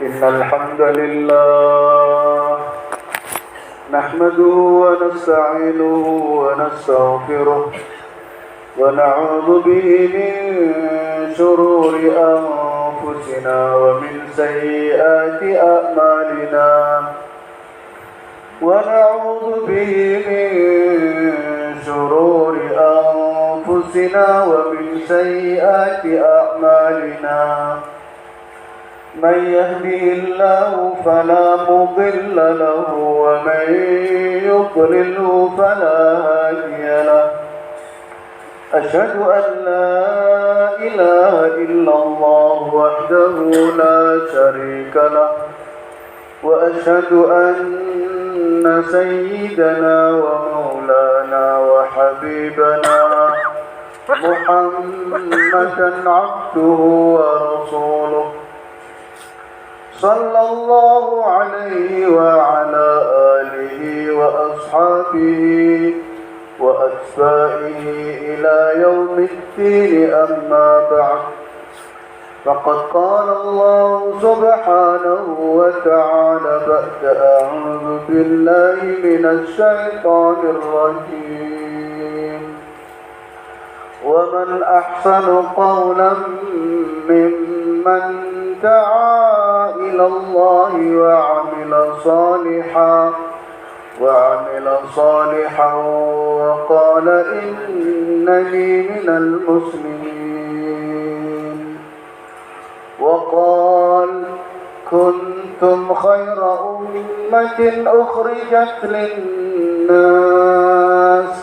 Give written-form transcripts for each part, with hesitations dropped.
إن الحمد لله نحمده ونستعينه ونستغفره ونعوذ به من شرور أنفسنا ومن سيئات أعمالنا ونعوذ به من شرور أنفسنا ومن سيئات أعمالنا من يهده الله فلا مضل له ومن يضلله فلا هادي له أشهد أن لا إله إلا الله وحده لا شريك له وأشهد أن سيدنا ومولانا وحبيبنا محمدا عبده ورسوله صلى الله عليه وعلى آله وأصحابه وأتباعه إلى يوم الدين أما بعد فقد قال الله سبحانه وتعالى بعد أعوذ بالله من الشيطان الرجيم ومن أحسن قولا ممن دعا إلى الله وعمل صالحا وقال إنني من المسلمين وقال كنتم خير أمة أخرجت للناس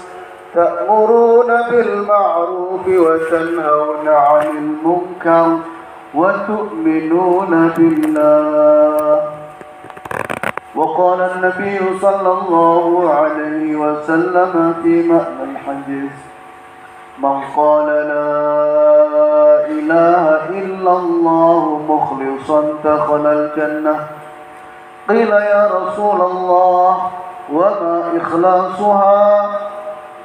تأمرون بالمعروف وتنهون عن المنكر وتؤمنون بالله وقال النبي صلى الله عليه وسلم في معنى الحديث من قال لا إله إلا الله مخلصا دخل الجنة قيل يا رسول الله وما إخلاصها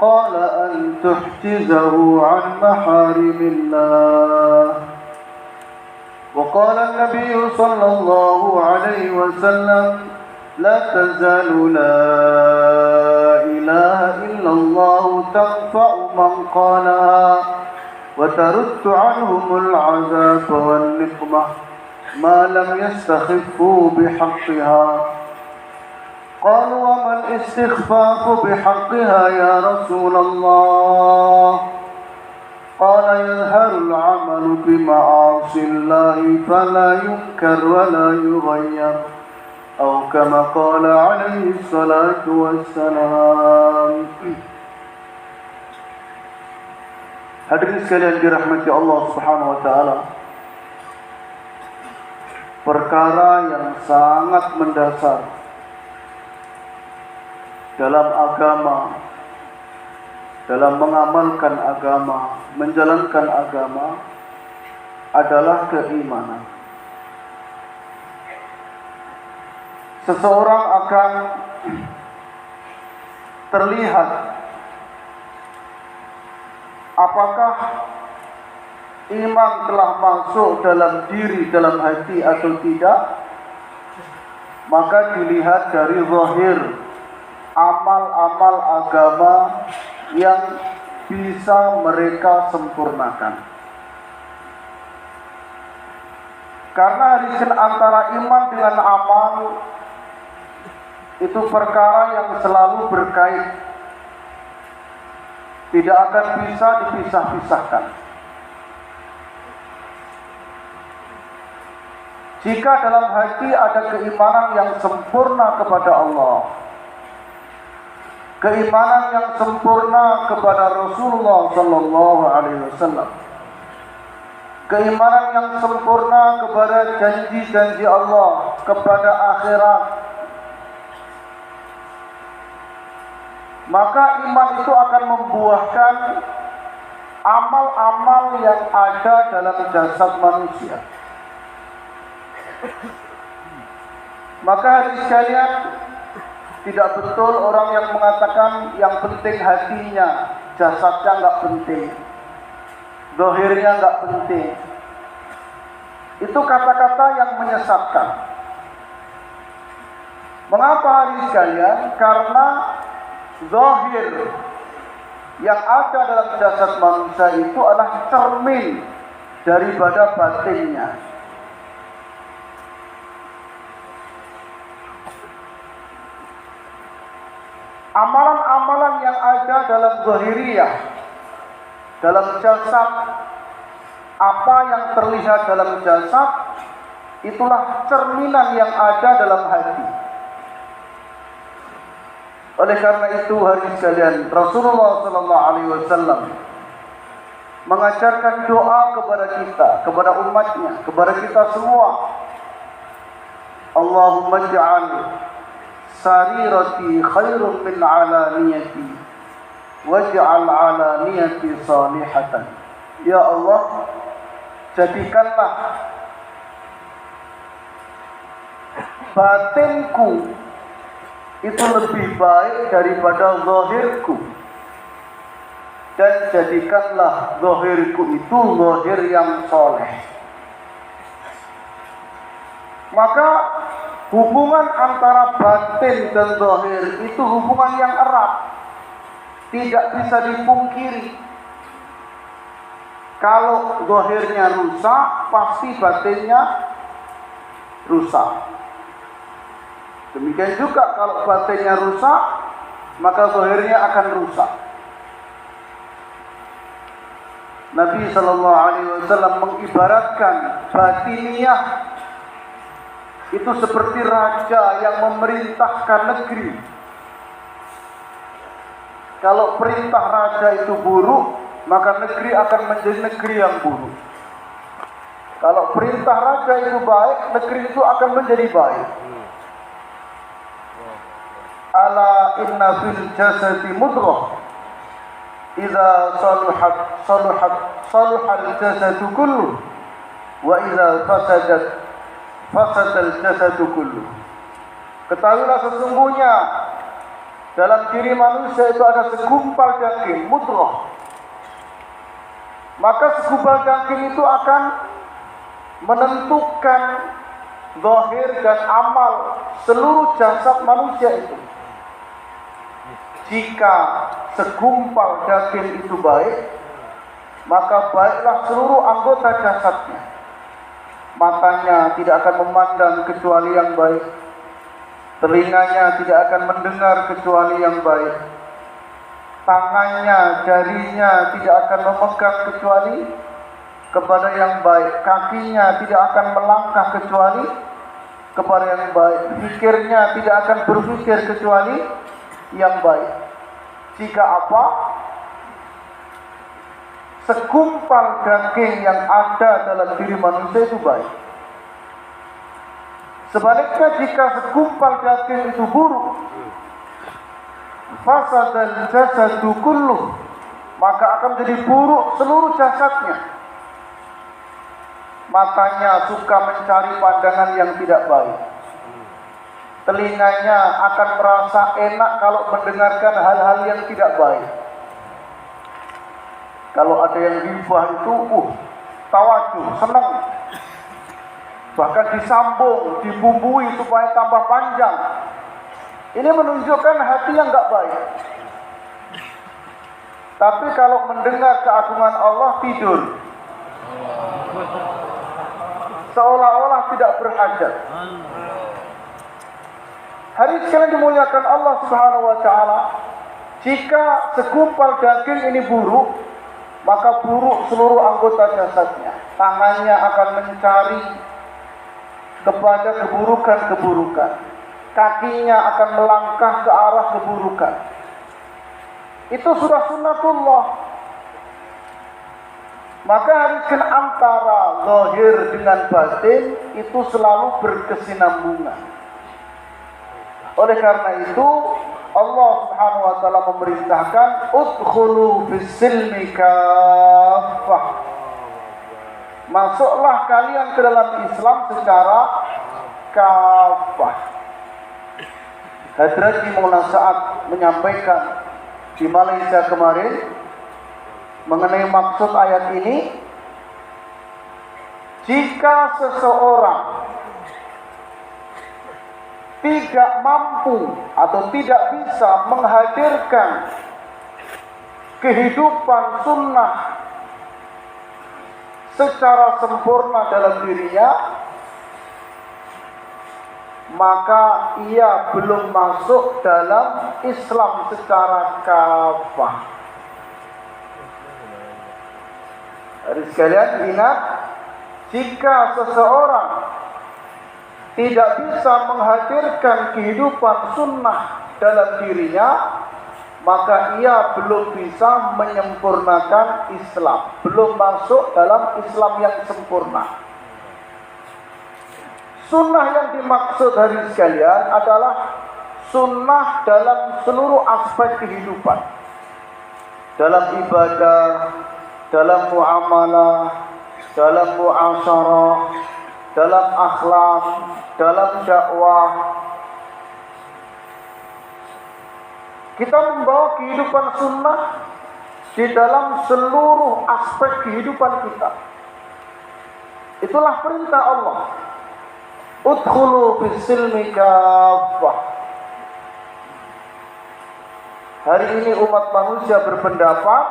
قال أن تحجزه عن محارم الله وقال النبي صلى الله عليه وسلم لا تزال لا إله إلا الله تنفع من قالها وترد عنهم العذاب والنقمة ما لم يستخفوا بحقها قالوا وما الاستخفاف بحقها يا رسول الله قال يظهر العمل بمعاصي الله فلا ينكر ولا يغير أو كما قال عليه الصلاة والسلام. Hadirin sekalian dirahmati Allah Subhanahu wa taala. Perkara yang sangat mendasar dalam agama, dalam mengamalkan agama, menjalankan agama adalah keimanan. Seseorang akan terlihat apakah iman telah masuk dalam diri, dalam hati atau tidak, maka dilihat dari zahir amal-amal agama yang bisa mereka sempurnakan. Karena harisan antara iman dengan amal itu perkara yang selalu berkait, tidak akan bisa dipisah-pisahkan. Jika dalam hati ada keimanan yang sempurna kepada Allah, keimanan yang sempurna kepada Rasulullah sallallahu alaihi wasallam, keimanan yang sempurna kepada janji-janji Allah, kepada akhirat, maka iman itu akan membuahkan amal-amal yang ada dalam jasad manusia. Maka hadirin sekalian, tidak betul orang yang mengatakan yang penting hatinya, jasadnya enggak penting, zahirnya enggak penting. Itu kata-kata yang menyesatkan. Mengapa hadirin sekalian? Karena zahir yang ada dalam jasad manusia itu adalah cermin daripada batinnya. Amalan-amalan yang ada dalam zahiriyah, dalam jasad, apa yang terlihat dalam jasad, itulah cerminan yang ada dalam hati. Oleh karena itu, hadirin sekalian, Rasulullah SAW mengajarkan doa kepada kita, kepada umatnya, kepada kita semua. Allahumma ja'al sarirati khairun min alaniyati waj'al alaniyati salihatan. Ya Allah, jadikanlah batinku itu lebih baik daripada zahirku, dan jadikanlah zahirku itu zahir yang soleh. Maka hubungan antara batin dan zahir itu hubungan yang erat, tidak bisa dipungkiri. Kalau zahirnya rusak, pasti batinnya rusak. Demikian juga kalau batinnya rusak, maka zahirnya akan rusak. Nabi SAW mengibaratkan batiniyah itu seperti raja yang memerintahkan negeri. Kalau perintah raja itu buruk, maka negeri akan menjadi negeri yang buruk. Kalau perintah raja itu baik, negeri itu akan menjadi baik. Ala inna fil jasadi mudghah idza saluhal jasadu kullu wa idza fasadal jasadu kullu. Ketahuilah sesungguhnya dalam diri manusia itu ada segumpal daging mudghah. Maka segumpal daging itu akan menentukan zahir dan amal seluruh jasad manusia itu. Jika segumpal daging itu baik, maka baiklah seluruh anggota jasadnya. Matanya tidak akan memandang kecuali yang baik, telinganya tidak akan mendengar kecuali yang baik, tangannya, jarinya tidak akan memegang kecuali kepada yang baik, kakinya tidak akan melangkah kecuali kepada yang baik, pikirnya tidak akan berpikir kecuali yang baik. Jika apa? Segumpal daging yang ada dalam diri manusia itu baik. Sebaliknya, jika segumpal daging itu buruk, fasadal jasadu kulluh, maka akan menjadi buruk seluruh jasadnya. Matanya suka mencari pandangan yang tidak baik. Telinganya akan merasa enak kalau mendengarkan hal-hal yang tidak baik. Kalau ada yang ghibah itu, tawadhu, senang. Bahkan disambung, dibumbui supaya tambah panjang. Ini menunjukkan hati yang enggak baik. Tapi kalau mendengar keagungan Allah, tidur. Seolah-olah tidak berhajat. Hari sekalian dimuliakan Allah Subhanahu wa taala, jika segumpal daging ini buruk, maka buruk seluruh anggota jasadnya. Tangannya akan mencari kepada keburukan-keburukan. Kakinya akan melangkah ke arah keburukan. Itu sudah sunnatullah. Maka haruskan antara zahir dengan batin itu selalu berkesinambungan. Oleh karena itu, Allah Subhanahu wa taala memerintahkan udkhulu fis-silmi kaffah. Masuklah kalian ke dalam Islam secara kaffah. Hadrati Maulana Sa'ad menyampaikan di Malaysia kemarin mengenai maksud ayat ini. jika seseorang tidak mampu atau tidak bisa menghadirkan kehidupan sunnah secara sempurna dalam dirinya, maka ia belum masuk dalam Islam secara kafah. Jadi sekalian ingat, jika seseorang tidak bisa menghadirkan kehidupan sunnah dalam dirinya, maka ia belum bisa menyempurnakan Islam, belum masuk dalam Islam yang sempurna. Sunnah yang dimaksud hari sekalian adalah sunnah dalam seluruh aspek kehidupan, dalam ibadah, dalam muamalah, dalam muasyarah, dalam akhlak, dalam dakwah. Kita membawa kehidupan sunnah di dalam seluruh aspek kehidupan kita. Itulah perintah Allah. Udkhulu fis-silmi kaffah. Hari ini umat manusia berpendapat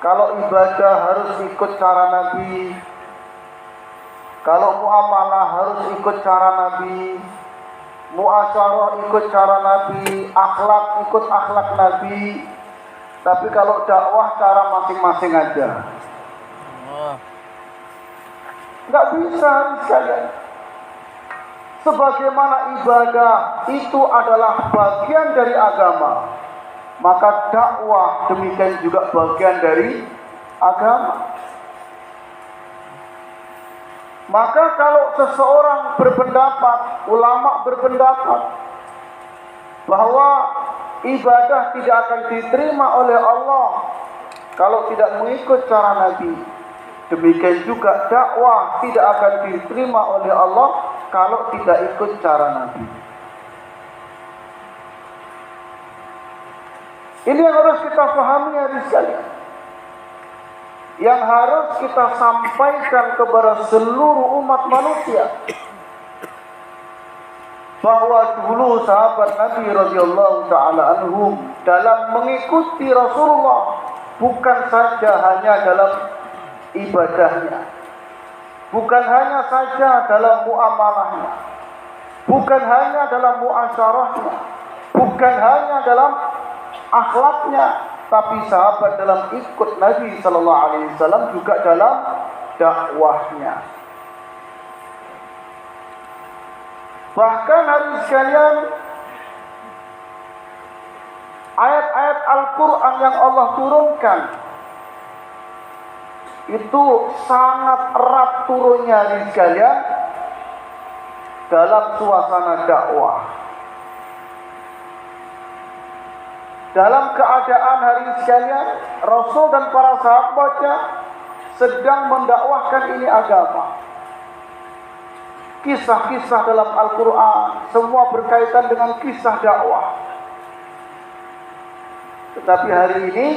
kalau ibadah harus ikut cara Nabi, kalau muamalah harus ikut cara Nabi, muasyarah ikut cara Nabi, akhlak ikut akhlak Nabi. Tapi kalau dakwah cara masing-masing aja. Nggak bisa sekalian. Sebagaimana ibadah itu adalah bagian dari agama, maka dakwah demikian juga bagian dari agama. Maka kalau seseorang berpendapat, ulama berpendapat bahwa ibadah tidak akan diterima oleh Allah kalau tidak mengikut cara Nabi, demikian juga dakwah tidak akan diterima oleh Allah kalau tidak ikut cara Nabi. Ini yang harus kita pahami hari sekalian, yang harus kita sampaikan kepada seluruh umat manusia, bahwa dulu sahabat Nabi radhiyallahu taala anhum dalam mengikuti Rasulullah bukan saja hanya dalam ibadahnya, bukan hanya saja dalam muamalahnya, bukan hanya dalam muasyarahnya, bukan hanya dalam akhlaknya, tapi sahabat dalam ikut Nabi sallallahu alaihi wasallam juga dalam dakwahnya. Bahkan hari sekalian, ayat-ayat Al-Quran yang Allah turunkan itu sangat erat turunnya hari sekalian dalam suasana dakwah. Dalam keadaan hari sekalian, Rasul dan para sahabatnya sedang mendakwahkan ini agama. Kisah-kisah dalam Al-Quran semua berkaitan dengan kisah dakwah. Tetapi hari ini,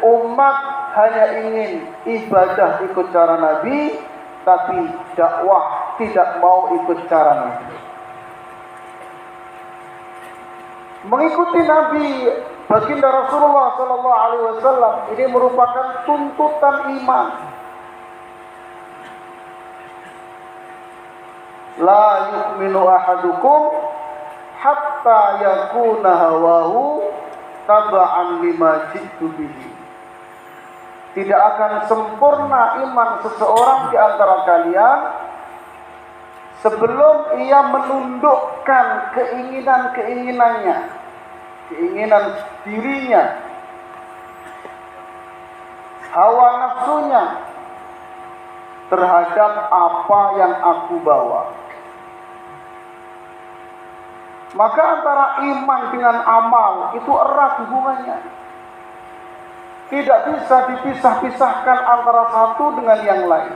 umat hanya ingin ibadah ikut cara Nabi, tapi dakwah tidak mau ikut cara Nabi. Mengikuti Nabi baginda Rasulullah sallallahu alaihi wasallam ini merupakan tuntutan iman. La yu'minu ahadukum hatta yakuna hawahu taba'an lima jitu bihi. Tidak akan sempurna iman seseorang di antara kalian sebelum ia menundukkan keinginan-keinginannya, keinginan dirinya, hawa nafsunya terhadap apa yang aku bawa. Maka antara iman dengan amal itu erat hubungannya. Tidak bisa dipisah-pisahkan antara satu dengan yang lain.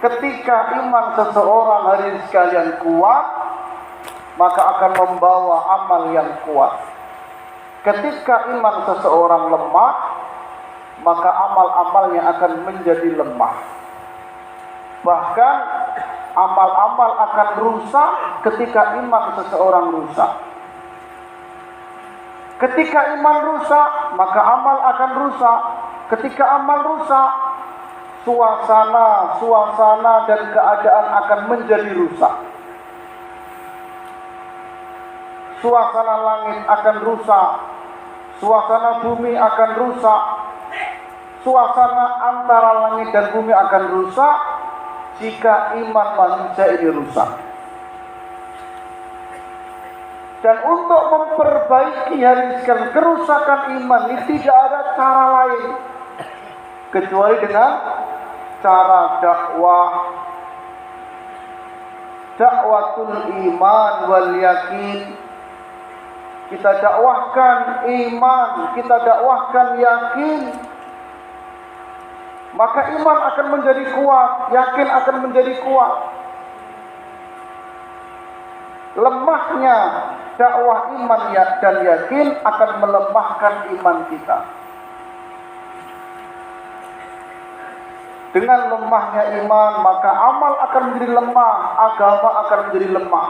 Ketika iman seseorang hari sekalian kuat, maka akan membawa amal yang kuat. ketika iman seseorang lemah, maka amal-amalnya akan menjadi lemah. Bahkan amal-amal akan rusak ketika iman seseorang rusak. Ketika iman rusak, maka amal akan rusak. Ketika amal rusak, suasana dan keadaan akan menjadi rusak. Suasana langit akan rusak, suasana bumi akan rusak, suasana antara langit dan bumi akan rusak jika iman manusia ini rusak. Dan untuk memperbaiki kerusakan iman ini tidak ada cara lain kecuali dengan cara dakwatul iman wal yakin. Kita dakwahkan iman, kita dakwahkan yakin, maka iman akan menjadi kuat, yakin akan menjadi kuat. Lemahnya dakwah iman dan yakin akan melemahkan iman kita. Dengan lemahnya iman, maka amal akan menjadi lemah, agama akan menjadi lemah.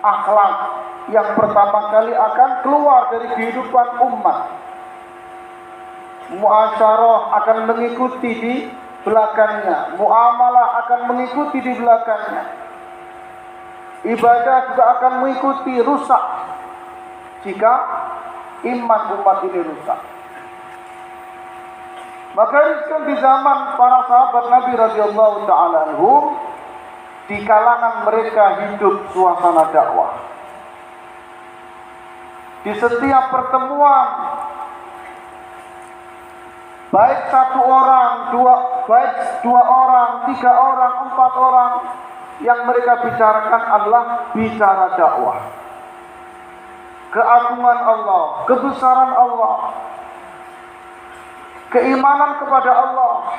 Akhlak yang pertama kali akan keluar dari kehidupan umat. Muasyarah akan mengikuti di belakangnya, muamalah akan mengikuti di belakangnya. Ibadah juga akan mengikuti, rusak jika iman umat ini rusak. Maka di zaman para sahabat Nabi radhiyallahu taala anhum, di kalangan mereka hidup suasana dakwah. Di setiap pertemuan, baik satu orang, dua orang, 3 orang, 4 orang, yang mereka bicarakan adalah bicara dakwah. Keagungan Allah, kebesaran Allah, keimanan kepada Allah.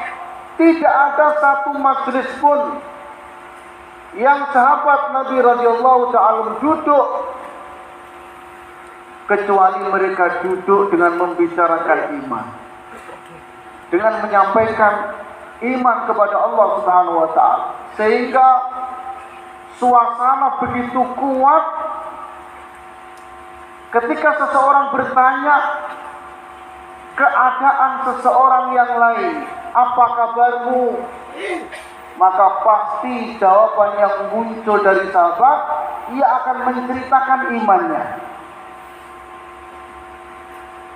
Tidak ada satu majelis pun yang sahabat Nabi radhiyallahu taala duduk kecuali mereka duduk dengan membicarakan iman, dengan menyampaikan iman kepada Allah Subhanahu wa taala, sehingga suasana begitu kuat ketika seseorang bertanya keadaan seseorang yang lain, apa kabarmu? Maka pasti jawaban yang muncul dari sahabat, ia akan menceritakan imannya.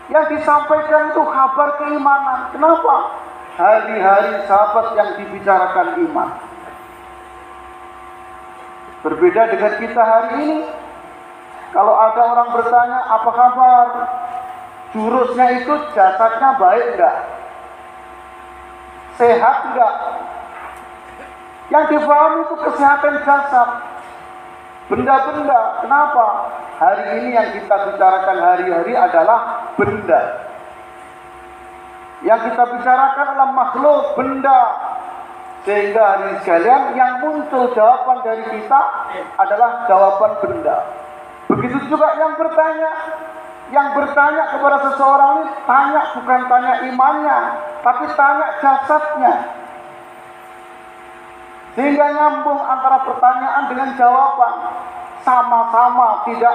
Yang disampaikan itu kabar keimanan. Kenapa? Hari-hari sahabat yang dibicarakan iman. Berbeda dengan kita hari ini. Kalau ada orang bertanya, apa kabar? Jurusnya itu jasadnya baik enggak? Sehat enggak? Yang difahami itu kesehatan jasad, benda-benda. Kenapa? Hari ini yang kita bicarakan hari-hari adalah benda. Yang kita bicarakan adalah makhluk, benda. Sehingga hari ini sekalian yang muncul jawaban dari kita adalah jawaban benda. Begitu juga yang bertanya. Yang bertanya kepada seseorang ini, tanya bukan tanya imannya, tapi tanya jasadnya. Sehingga nyambung antara pertanyaan dengan jawaban, sama-sama tidak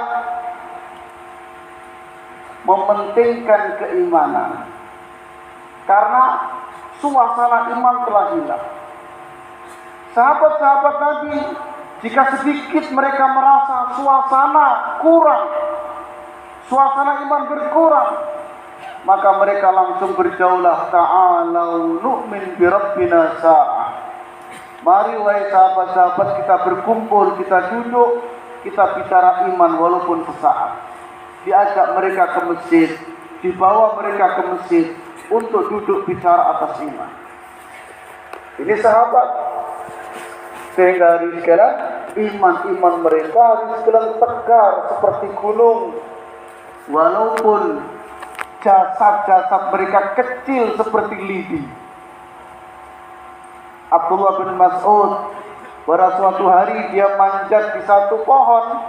mementingkan keimanan. Karena suasana iman telah hilang. Sahabat-sahabat Nabi, jika sedikit mereka merasa suasana kurang, suasana iman berkurang, maka mereka langsung berjauhlah, ta'alau nu'min bi rabbina sa'ah. Mari wahai sahabat-sahabat, kita berkumpul, kita duduk, kita bicara iman walaupun sesaat. Diajak mereka ke masjid, dibawa mereka ke masjid untuk duduk bicara atas iman. Ini sahabat. Sehingga hari sekarang iman-iman mereka hari sekarang tegar seperti gunung. Walaupun jasad-jasad mereka kecil seperti lidi. Abdullah bin Mas'ud pada suatu hari dia manjat di satu pohon